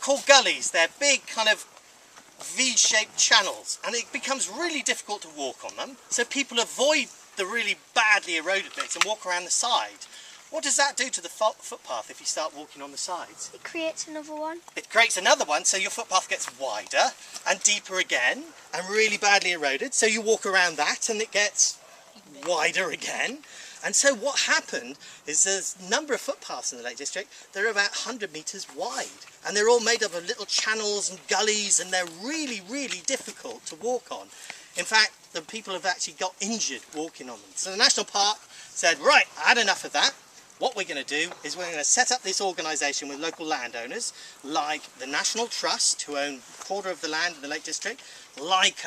called gullies. They're big kind of V-shaped channels, and it becomes really difficult to walk on them, so people avoid the really badly eroded bits and walk around the side. What does that do to the footpath if you start walking on the sides? It creates another one. It creates another one, so your footpath gets wider and deeper again and really badly eroded, so you walk around that and it gets wider again. And so what happened is there's a number of footpaths in the Lake District. They're about 100 metres wide, and they're all made up of little channels and gullies, and they're really, really difficult to walk on. In fact, the people have actually got injured walking on them. So the National Park said, right, I had enough of that. What we're going to do is we're going to set up this organisation with local landowners, like the National Trust, who own a quarter of the land in the Lake District, like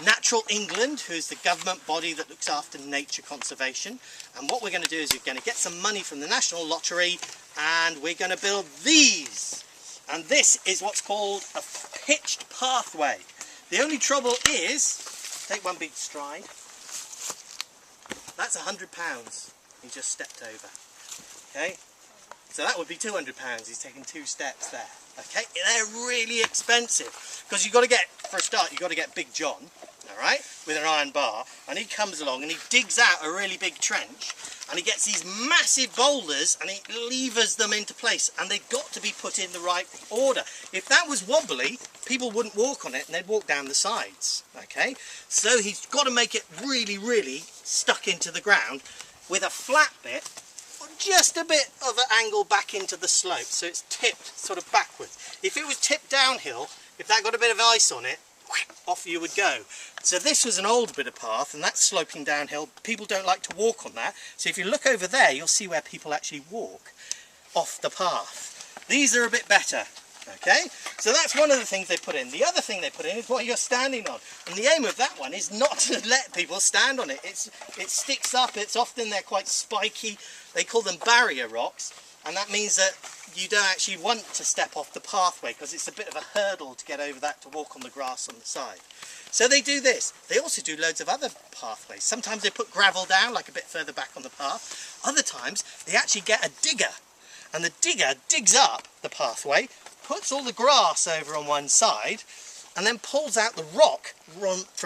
Natural England, who's the government body that looks after nature conservation. And what we're going to do is we're going to get some money from the National Lottery, and we're going to build these. And this is what's called a pitched pathway. The only trouble is, take one big stride, that's £100 he just stepped over. Okay, so that would be £200. He's taken 2 steps there. Okay, they're really expensive because you've got to get, for a start, you've got to get Big John, all right, with an iron bar, and he comes along and he digs out a really big trench, and he gets these massive boulders and he levers them into place, and they've got to be put in the right order. If that was wobbly, people wouldn't walk on it and they'd walk down the sides. Okay, so he's got to make it really, really stuck into the ground with a flat bit, just a bit of an angle back into the slope, so it's tipped sort of backwards. If it was tipped downhill, if that got a bit of ice on it, off you would go. So this was an old bit of path, and that's sloping downhill. People don't like to walk on that, so if you look over there, you'll see where people actually walk off the path. These are a bit better. Okay, so that's one of the things they put in. The other thing they put in is what you're standing on, and the aim of that one is not to let people stand on it. It sticks up. It's often they're quite spiky. They call them barrier rocks, and that means that you don't actually want to step off the pathway because it's a bit of a hurdle to get over that to walk on the grass on the side. So they do this. They also do loads of other pathways. Sometimes they put gravel down, like a bit further back on the path. Other times they actually get a digger, and the digger digs up the pathway, puts all the grass over on one side, and then pulls out the rock from